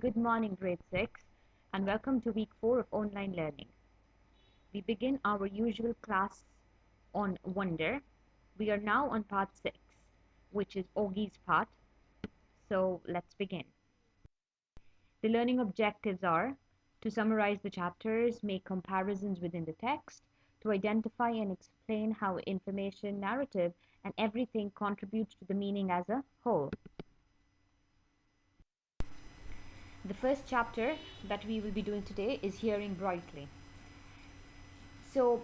Good morning, grade 6, and welcome to week 4 of online learning. We begin our usual class on wonder. We are now on part 6, which is Augie's part. So let's begin. The learning objectives are to summarize the chapters, make comparisons within the text, to identify and explain how information, narrative, and everything contributes to the meaning as a whole. The first chapter that we will be doing today is Hearing Brightly. So,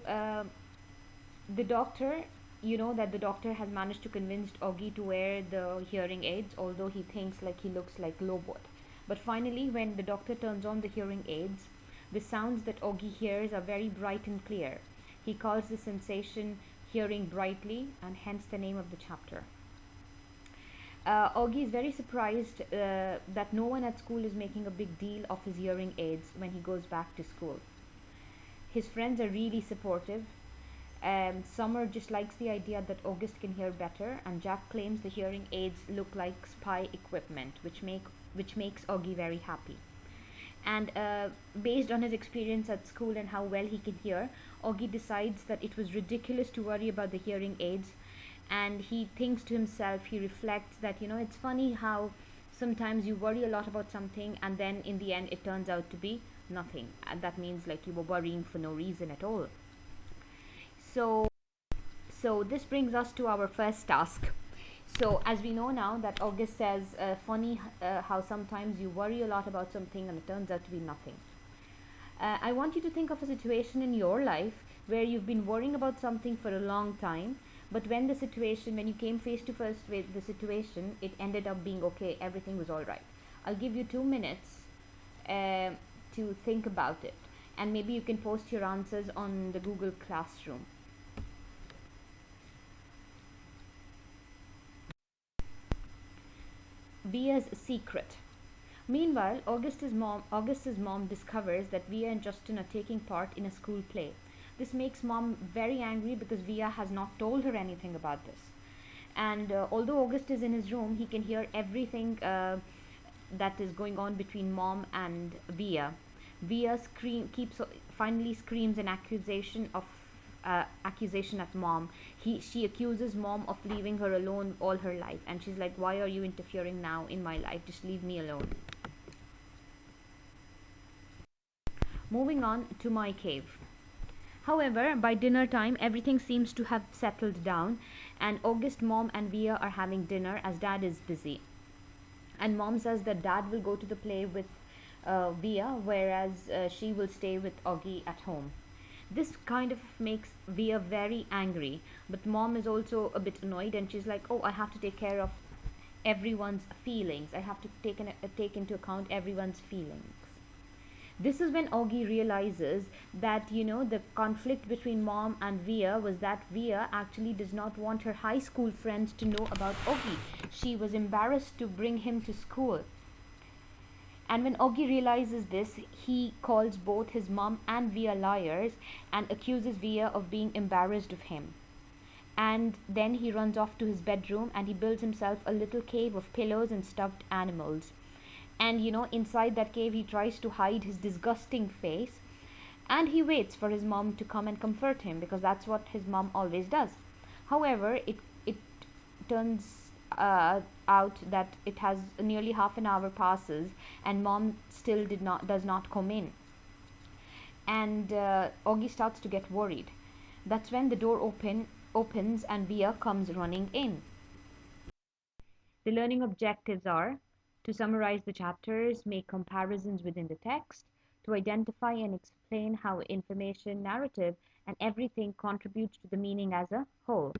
the doctor, you know that the doctor has managed to convince Augie to wear the hearing aids, although he thinks like he looks like Lobot. But finally, when the doctor turns on the hearing aids, the sounds that Augie hears are very bright and clear. He calls the sensation hearing brightly, and hence the name of the chapter. Augie is very surprised that no one at school is making a big deal of his hearing aids when he goes back to school. His friends are really supportive. Summer just likes the idea that August can hear better, and Jack claims the hearing aids look like spy equipment, which makes Augie very happy. And based on his experience at school and how well he can hear, Augie decides that it was ridiculous to worry about the hearing aids, and he thinks to himself, he reflects that it's funny how sometimes you worry a lot about something and then in the end it turns out to be nothing, and that means like you were worrying for no reason at all. So this brings us to our first task. So as we know now that August says, funny how sometimes you worry a lot about something and it turns out to be nothing. I want you to think of a situation in your life where you've been worrying about something for a long time, but when you came face to face with the situation, it ended up being okay, everything was alright. I'll give you 2 minutes to think about it, and maybe you can post your answers on the Google Classroom. Via's secret. Meanwhile, August's mom discovers that Via and Justin are taking part in a school play. This makes mom very angry because Via has not told her anything about this. And although August is in his room, he can hear everything that is going on between mom and Via. Via finally screams an accusation at mom. She accuses mom of leaving her alone all her life, and she's like, "Why are you interfering now in my life? Just leave me alone." Moving on to my cave. However, by dinner time, everything seems to have settled down, and August, mom, and Via are having dinner as dad is busy. And mom says that dad will go to the play with Via, whereas she will stay with Augie at home. This kind of makes Via very angry, but mom is also a bit annoyed, and she's like, "Oh, I have to take care of everyone's feelings. I have to take into account everyone's feelings." This is when Augie realizes that the conflict between mom and Via was that Via actually does not want her high school friends to know about Augie. She was embarrassed to bring him to school. And when Augie realizes this, he calls both his mom and Via liars and accuses Via of being embarrassed of him. And then he runs off to his bedroom and he builds himself a little cave of pillows and stuffed animals. And inside that cave, he tries to hide his disgusting face, and he waits for his mom to come and comfort him because that's what his mom always does. However, it turns out that it has nearly half an hour passes and mom still does not come in, and Augie starts to get worried. That's when the door opens and Bia comes running in. The learning objectives are to summarize the chapters, make comparisons within the text, to identify and explain how information, narrative, and everything contributes to the meaning as a whole.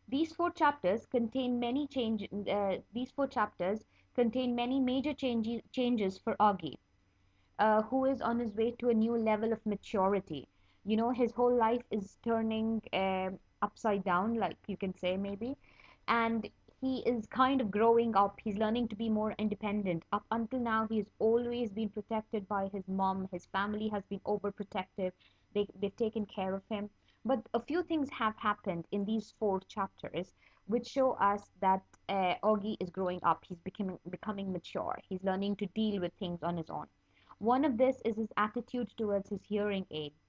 These four chapters contain many change. These four chapters contain many major changes for Augie, who is on his way to a new level of maturity. You know, his whole life is turning upside down, like you can say maybe, and he is kind of growing up. He's learning to be more independent. Up until now, he's always been protected by his mom. His family has been overprotective. They've taken care of him. But a few things have happened in these four chapters which show us that Augie is growing up. He's becoming mature. He's learning to deal with things on his own. One of this is his attitude towards his hearing aids.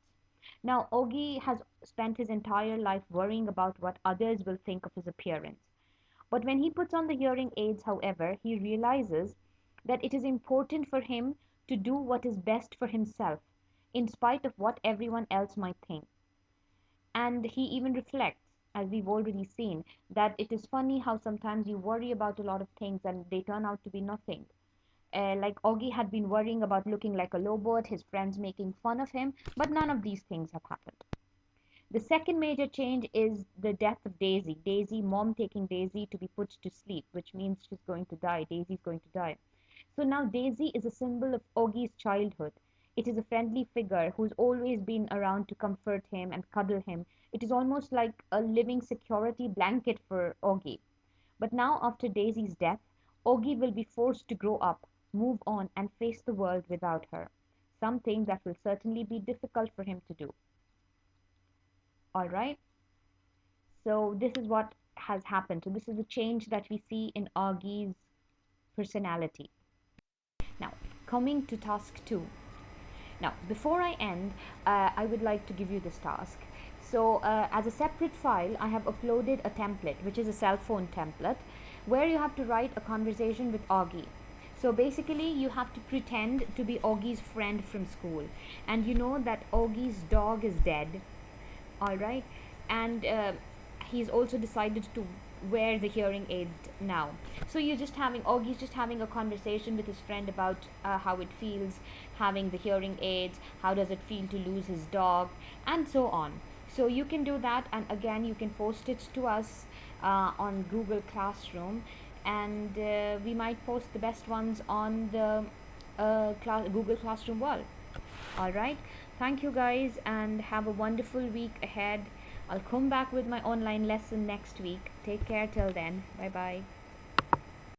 Now, Augie has spent his entire life worrying about what others will think of his appearance. But when he puts on the hearing aids, however, he realizes that it is important for him to do what is best for himself, in spite of what everyone else might think. And he even reflects, as we've already seen, that it is funny how sometimes you worry about a lot of things and they turn out to be nothing. Like Augie had been worrying about looking like a lowboat, his friends making fun of him, but none of these things have happened. The second major change is the death of Daisy. Daisy, mom taking Daisy to be put to sleep, which means she's going to die. Daisy's going to die. So now Daisy is a symbol of Augie's childhood. It is a friendly figure who's always been around to comfort him and cuddle him. It is almost like a living security blanket for Augie. But now, after Daisy's death, Augie will be forced to grow up, move on, and face the world without her. Something that will certainly be difficult for him to do. Alright? So, this is what has happened. So, this is the change that we see in Augie's personality. Now, coming to task 2. Now, before I end, I would like to give you this task. So, as a separate file, I have uploaded a template, which is a cell phone template, where you have to write a conversation with Augie. So, basically, you have to pretend to be Augie's friend from school. And you know that Augie's dog is dead, all right, and he's also decided to wear the hearing aid now. So you're just having Augie's just having a conversation with his friend about how it feels having the hearing aids, how does it feel to lose his dog, and so on. So you can do that, and again you can post it to us on Google Classroom, and we might post the best ones on the Google Classroom wall. All right. Thank you guys and have a wonderful week ahead. I'll come back with my online lesson next week. Take care till then. Bye bye.